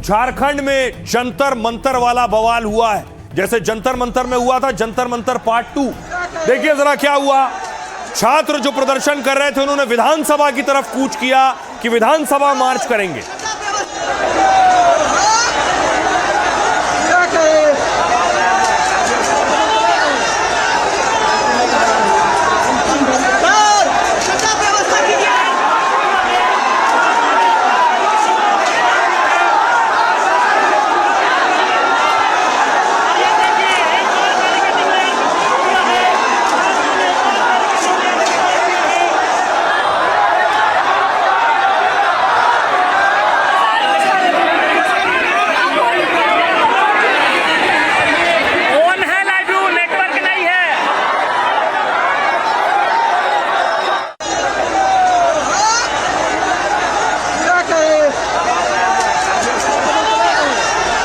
झारखंड में जंतर मंतर वाला बवाल हुआ है, जैसे जंतर मंतर में हुआ था जंतर मंतर पार्ट 2। देखिए जरा क्या हुआ। छात्र जो प्रदर्शन कर रहे थे उन्होंने विधानसभा की तरफ कूच किया कि विधानसभा मार्च करेंगे।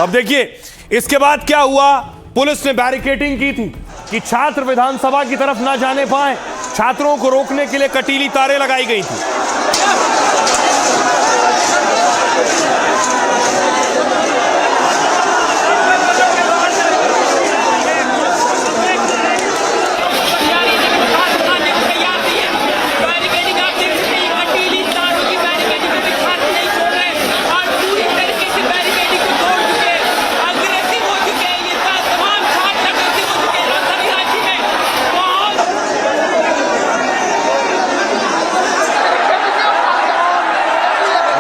अब देखिए इसके बाद क्या हुआ। पुलिस ने बैरिकेडिंग की थी कि छात्र विधानसभा की तरफ ना जाने पाए। छात्रों को रोकने के लिए कटीली तारें लगाई गई थी।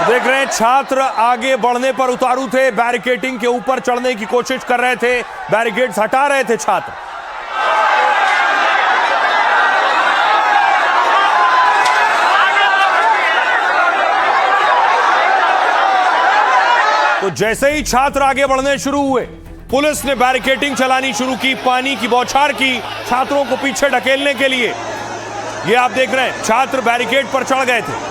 देख रहे हैं छात्र आगे बढ़ने पर उतारू थे, बैरिकेडिंग के ऊपर चढ़ने की कोशिश कर रहे थे, बैरिकेड्स हटा रहे थे छात्र। तो जैसे ही छात्र आगे बढ़ने शुरू हुए, पुलिस ने बैरिकेडिंग चलानी शुरू की, पानी की बौछार की छात्रों को पीछे ढकेलने के लिए। ये आप देख रहे हैं छात्र बैरिकेड पर चढ़ गए थे।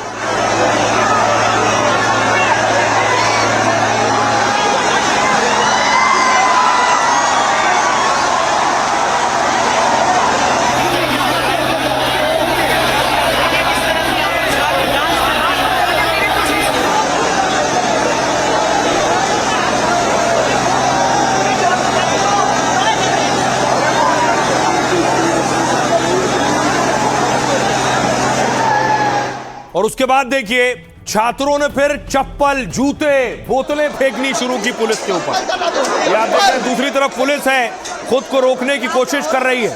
और उसके बाद देखिए छात्रों ने फिर चप्पल, जूते, बोतलें फेंकनी शुरू की पुलिस के ऊपर। याद रखें दूसरी तरफ पुलिस है, खुद को रोकने की कोशिश कर रही है।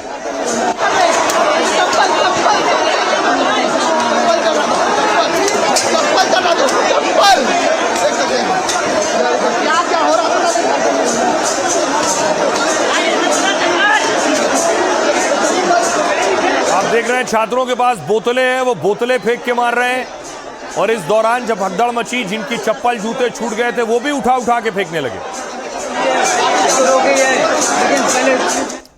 आप देख रहे हैं छात्रों के पास बोतलें हैं, वो बोतलें फेंक के मार रहे हैं। और इस दौरान जब भगदड़ मची, जिनकी चप्पल जूते छूट गए थे वो भी उठा उठा के फेंकने लगे।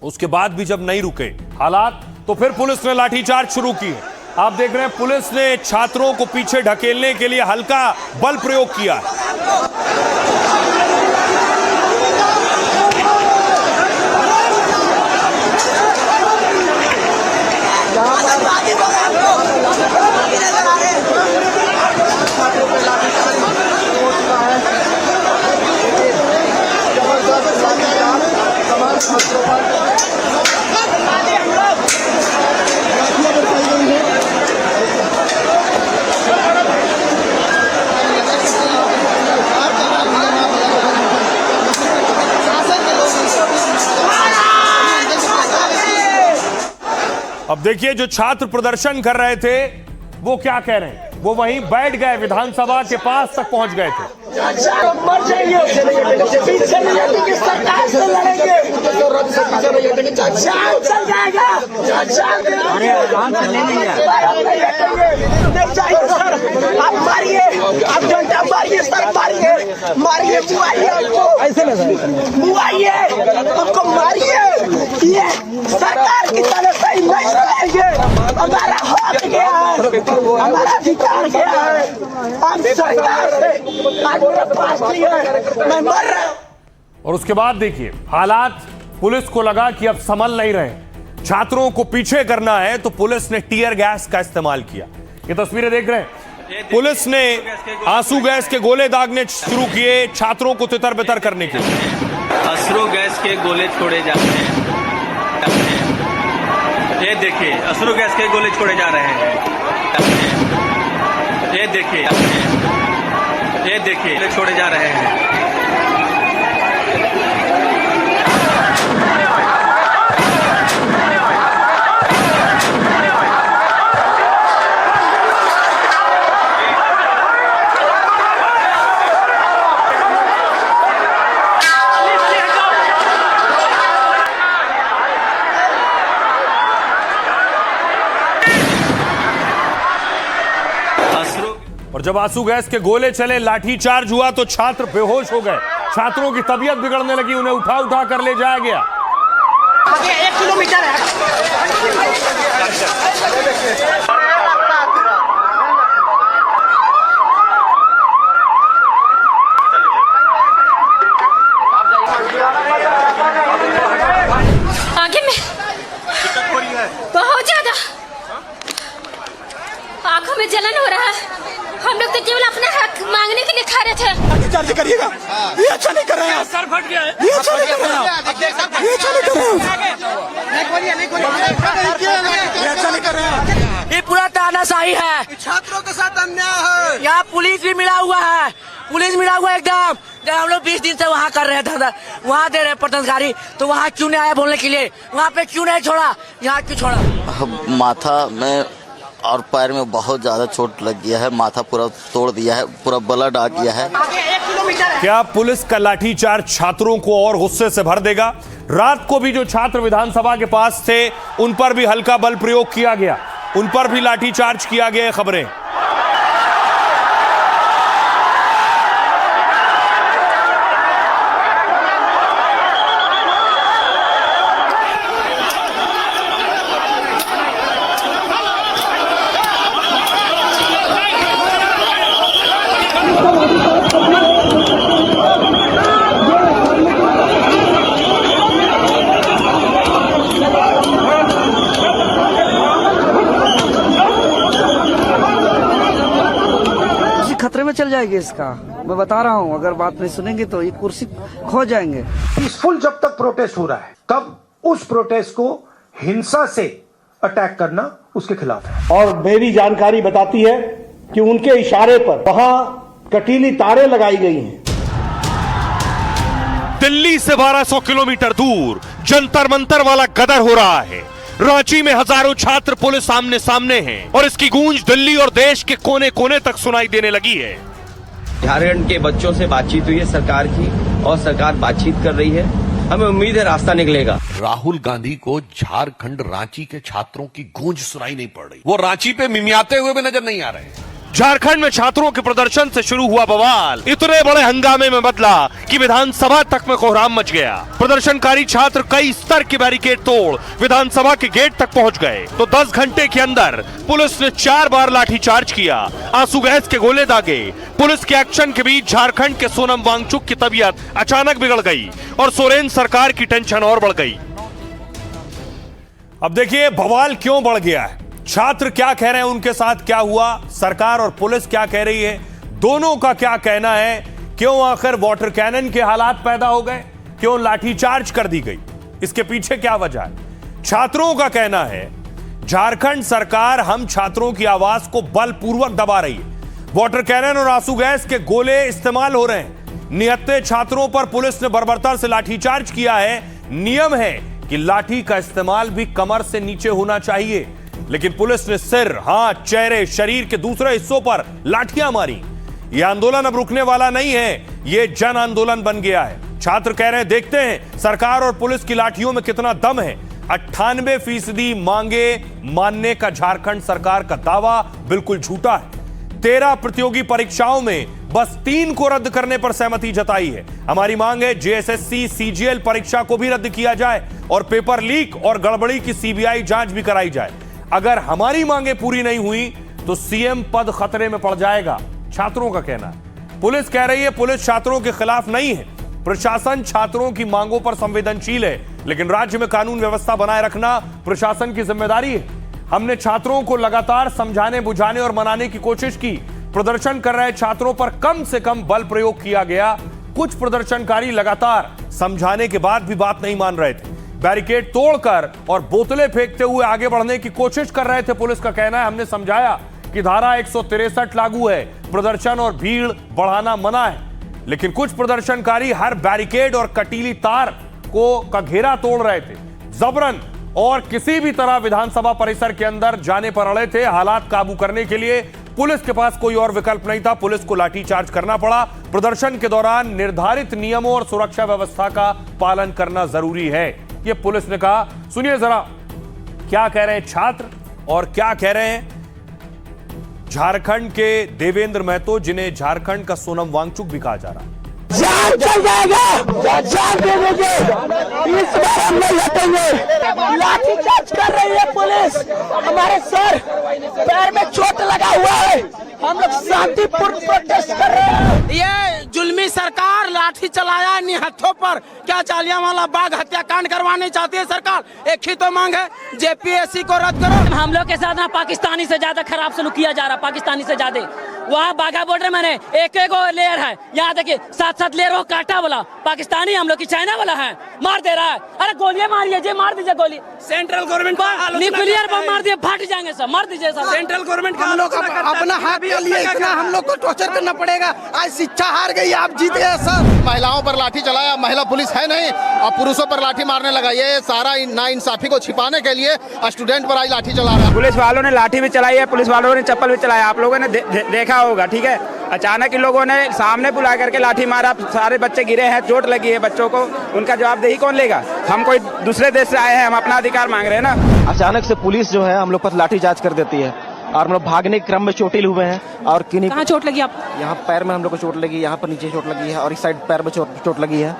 उसके बाद भी जब नहीं रुके हालात, तो फिर पुलिस ने लाठीचार्ज शुरू की। आप देख रहे हैं पुलिस ने छात्रों को पीछे ढकेलने के लिए हल्का बल प्रयोग किया। अब देखिए जो छात्र प्रदर्शन कर रहे थे वो क्या कह रहे हैं। वो वहीं बैठ गए, विधानसभा के पास तक पहुंच गए थे। आप मारिए, आप डंडा मारिए, सर मारिए, मारिए, ऐसे मुआइए, उनको मारिए। ये सरकार की तरफ से नहीं करेंगे। हमारा हक गया है, हमारा अधिकार गया है। हम सरकार से पास किए, मैं मर रहा हूं। और उसके बाद देखिए हालात, पुलिस को लगा कि अब संभल नहीं रहे, छात्रों को पीछे करना है, तो पुलिस ने टीयर गैस का इस्तेमाल किया। ये तस्वीरें देख रहे हैं, पुलिस ने आंसू गैस के गोले दागने शुरू किए छात्रों को तितर बितर करने के लिए। अश्रु गैस के गोले छोड़े जा रहे हैं। ये देखिए अश्रु गैस के गोले छोड़े जा रहे हैं। ये देखिए छोड़े जा रहे हैं। और जब आंसू गैस के गोले चले, लाठी चार्ज हुआ तो छात्र बेहोश हो गए। छात्रों की तबीयत बिगड़ने लगी, उन्हें उठा उठा कर ले जाया गया। आगे 1 किलोमीटर है। आगे में बहुत ज्यादा आंखों में जलन हो रहा है। हम लोग तो केवल अपना हक मांगने के लिए खा रहे थे। चार्ज करिएगा, ये अच्छा नहीं कर रहे हैं। सर फट गया है, ये अच्छा नहीं कर रहे हैं। ये अच्छा नहीं कर रहे हैं। ये अच्छा नहीं कर रहे हैं। ये पूरा तानाशाही है, छात्रों के साथ अन्याय है। यहाँ पुलिस भी मिला हुआ है, पुलिस मिला हुआ है एकदम। जब हम लोग 20 दिन से वहाँ कर रहे थे, वहाँ दे रहे प्रदर्शनकारी, तो वहाँ क्यों नहीं आया बोलने के लिए? वहाँ पे क्यों नहीं छोड़ा, यहाँ क्यों छोड़ा? माथा में और पैर में बहुत ज्यादा चोट लग गया है, माथा पूरा तोड़ दिया है, पूरा ब्लड आ गया है। आगे 1 किलोमीटर है। क्या पुलिस का लाठीचार्ज छात्रों को और गुस्से से भर देगा? रात को भी जो छात्र विधानसभा के पास थे उन पर भी हल्का बल प्रयोग किया गया, उन पर भी लाठीचार्ज किया गया। खबरें खतरे में चल जाएगी इसका, मैं बता रहा हूँ। अगर बात नहीं सुनेंगे तो ये कुर्सी खो जाएंगे। पीसफुल जब तक प्रोटेस्ट हो रहा है तब उस प्रोटेस्ट को हिंसा से अटैक करना उसके खिलाफ है। और मेरी जानकारी बताती है कि उनके इशारे पर वहां कटीली तारें लगाई गई हैं। दिल्ली से 1200 किलोमीटर दूर जंतर मंतर वाला गदर हो रहा है। रांची में हजारों छात्र पुलिस सामने सामने हैं और इसकी गूंज दिल्ली और देश के कोने कोने तक सुनाई देने लगी है। झारखंड के बच्चों से बातचीत हुई है सरकार की, और सरकार बातचीत कर रही है। हमें उम्मीद है रास्ता निकलेगा। राहुल गांधी को झारखंड रांची के छात्रों की गूंज सुनाई नहीं पड़ रही, वो रांची पे मिमियाते हुए भी नजर नहीं आ रहे हैं। झारखंड में छात्रों के प्रदर्शन से शुरू हुआ बवाल इतने बड़े हंगामे में बदला कि विधानसभा तक में कोहराम मच गया। प्रदर्शनकारी छात्र कई स्तर के बैरिकेड तोड़ विधानसभा के गेट तक पहुंच गए तो 10 घंटे के अंदर पुलिस ने 4 बार लाठीचार्ज किया, आंसू गैस के गोले दागे। पुलिस के एक्शन के बीच झारखंड के सोनम वांगचुक की तबीयत अचानक बिगड़ गई और सोरेन सरकार की टेंशन और बढ़ गई। अब देखिए बवाल क्यों बढ़ गया है, छात्र क्या कह रहे हैं, उनके साथ क्या हुआ, सरकार और पुलिस क्या कह रही है, दोनों का क्या कहना है, क्यों आखिर वाटर कैनन के हालात पैदा हो गए, क्यों लाठीचार्ज कर दी गई, इसके पीछे क्या वजह है। छात्रों का कहना है झारखंड सरकार हम छात्रों की आवाज को बलपूर्वक दबा रही है, वाटर कैनन और आंसू गैस के गोले इस्तेमाल हो रहे हैं, निहत्थे छात्रों पर पुलिस ने बर्बरता से लाठीचार्ज किया है। नियम है कि लाठी का इस्तेमाल भी कमर से नीचे होना चाहिए, लेकिन पुलिस ने सिर, हाथ, चेहरे, शरीर के दूसरे हिस्सों पर लाठियां मारी। यह आंदोलन अब रुकने वाला नहीं है, यह जन आंदोलन बन गया है। छात्र कह रहे हैं देखते हैं सरकार और पुलिस की लाठियों में कितना दम है। 98% मांगे मानने का झारखंड सरकार का दावा बिल्कुल झूठा है। 13 प्रतियोगी परीक्षाओं में बस 3 को रद्द करने पर सहमति जताई है। हमारी मांग है जेएसएससी सीजीएल परीक्षा को भी रद्द किया जाए और पेपर लीक और गड़बड़ी की सीबीआई जांच भी कराई जाए। अगर हमारी मांगे पूरी नहीं हुई तो सीएम पद खतरे में पड़ जाएगा, छात्रों का कहना है। पुलिस कह रही है पुलिस छात्रों के खिलाफ नहीं है, प्रशासन छात्रों की मांगों पर संवेदनशील है, लेकिन राज्य में कानून व्यवस्था बनाए रखना प्रशासन की जिम्मेदारी है। हमने छात्रों को लगातार समझाने बुझाने और मनाने की कोशिश की, प्रदर्शन कर रहे छात्रों पर कम से कम बल प्रयोग किया गया। कुछ प्रदर्शनकारी लगातार समझाने के बाद भी बात नहीं मान रहे थे, बैरिकेड तोड़कर और बोतलें फेंकते हुए आगे बढ़ने की कोशिश कर रहे थे। पुलिस का कहना है, हमने समझाया कि धारा 163 लागू है, प्रदर्शन और भीड़ बढ़ाना मना है, लेकिन कुछ प्रदर्शनकारी हर बैरिकेड और कटीली तार का घेरा तोड़ रहे थे, जबरन और किसी भी तरह विधानसभा परिसर के अंदर जाने पर अड़े थे। हालात काबू करने के लिए पुलिस के पास कोई और विकल्प नहीं था, पुलिस को लाठीचार्ज करना पड़ा। प्रदर्शन के दौरान निर्धारित नियमों और सुरक्षा व्यवस्था का पालन करना जरूरी है, ये पुलिस ने कहा। सुनिए जरा क्या कह रहे हैं छात्र और क्या कह रहे हैं झारखंड के देवेंद्र महतो, जिन्हें झारखंड का सोनम वांगचुक भी कहा जा रहा है। जान चल जाएगा, जान दे देंगे, इस बार हम नहीं हटेंगे। लाठी चार्ज कर रही है पुलिस, हमारे सर पैर में चोट लगा हुआ है, हम लोग शांतिपूर्ण प्रोटेस्ट कर रहे हैं। ये जुल्मी सरकार लाठी चलाया निहत्थों पर, क्या जालियांवाला बाग हत्याकांड करवाने चाहती है सरकार? एक ही तो मांग है, जेपीएससी को रद्द करो। हम लोग के साथ ना पाकिस्तानी से ज्यादा खराब सलूक किया जा रहा, पाकिस्तानी से ज्यादा। वहाँ बाघा बॉर्डर में एक लेयर है, यहाँ देखिए 7-7 लेयर, वो काटा वाला पाकिस्तानी, हम लोग की चाइना वाला है, मार दे रहा है। अरे गोलियां मारिए, जे मार दीजिए गोली। सेंट्रल गवर्नमेंट न्यूक्लियर बम मार दिए, फट जाएंगे सब, मार दीजिए सब। सेंट्रल गवर्नमेंट का हम लोग अपना हक के लिए इतना हम लोग को टॉर्चर करना पड़ेगा। आज शिक्षा हार गई, आप जीत गए सर। महिलाओं पर लाठी चलाया, महिला पुलिस है नहीं और पुरुषों पर लाठी मारने लगा। ये सारा नाइंसाफी को छिपाने के लिए स्टूडेंट पर आज लाठी चला रहा है। पुलिस वालों ने लाठी भी चलाई है, पुलिस वालों ने चप्पल भी चलाया, आप लोगों ने देखा होगा, ठीक है। अचानक इन लोगों ने सामने बुला करके लाठी मारा, सारे बच्चे गिरे हैं, चोट लगी है बच्चों को, उनका जवाबदेही कौन लेगा? हम कोई दूसरे देश से आए हैं, हम अपना अधिकार मांग रहे हैं ना। अचानक से पुलिस जो है हम लोग पर लाठी चार्ज कर देती है और हम लोग भागने के क्रम में चोटिल हुए हैं। और किन्हीं कहाँ चोट लगी आप? यहाँ पैर में हम लोग को चोट लगी, यहाँ पर नीचे चोट लगी है और इस साइड पैर में चोट लगी है।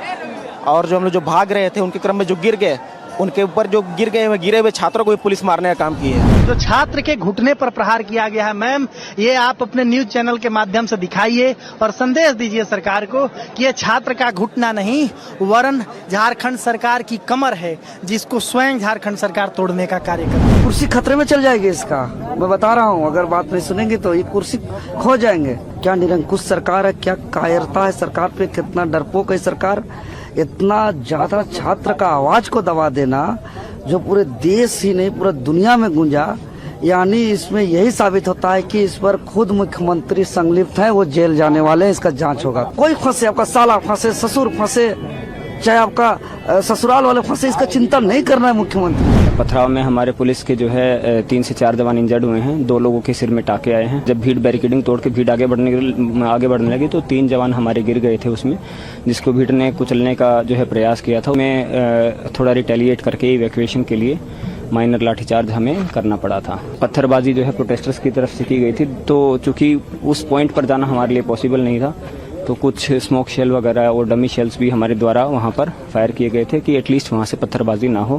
और जो हम लोग जो भाग रहे थे उनके क्रम में जो गिर गए, उनके ऊपर जो गिरे हुए छात्रों को भी पुलिस मारने का काम की है। जो छात्र के घुटने पर प्रहार किया गया है, मैम, ये आप अपने न्यूज चैनल के माध्यम से दिखाइए और संदेश दीजिए सरकार को कि ये छात्र का घुटना नहीं, वरन झारखंड सरकार की कमर है, जिसको स्वयं झारखंड सरकार तोड़ने का कार्य कर रही है। कुर्सी खतरे में चल जाएगी इसका, मैं बता रहा हूँ। अगर बात नहीं सुनेंगे तो ये कुर्सी खो जाएंगे। क्या निरंकुश सरकार है, क्या कायरता है सरकार पे, कितना डरपोक है सरकार। इतना ज्यादा छात्र का आवाज को दबा देना जो पूरे देश ही नहीं पूरा दुनिया में गूंजा, यानी इसमें यही साबित होता है कि इस पर खुद मुख्यमंत्री संलिप्त है, वो जेल जाने वाले हैं, इसका जांच होगा। कोई फंसे, आपका साला फंसे, ससुर फंसे, चाहे आपका ससुराल वाले फंसे, इसका चिंता नहीं करना है मुख्यमंत्री। पथराव में हमारे पुलिस के जो है 3 से 4 जवान इंजर्ड हुए हैं, 2 लोगों के सिर में टाके आए हैं। जब भीड़ बैरिकेडिंग तोड़ के भीड़ आगे बढ़ने लगी तो 3 जवान हमारे गिर गए थे उसमें, जिसको भीड़ ने कुचलने का जो है प्रयास किया था। मैं थोड़ा रिटेलिएट करके इवैक्यूएशन के लिए माइनर लाठीचार्ज हमें करना पड़ा था। पत्थरबाजी जो है प्रोटेस्टर्स की तरफ से की गई थी, तो चूंकि उस पॉइंट पर जाना हमारे लिए पॉसिबल नहीं था, तो कुछ स्मोक शेल वगैरह और डमी शेल्स भी हमारे द्वारा वहाँ पर फायर किए गए थे कि एटलीस्ट वहाँ से पत्थरबाजी ना हो।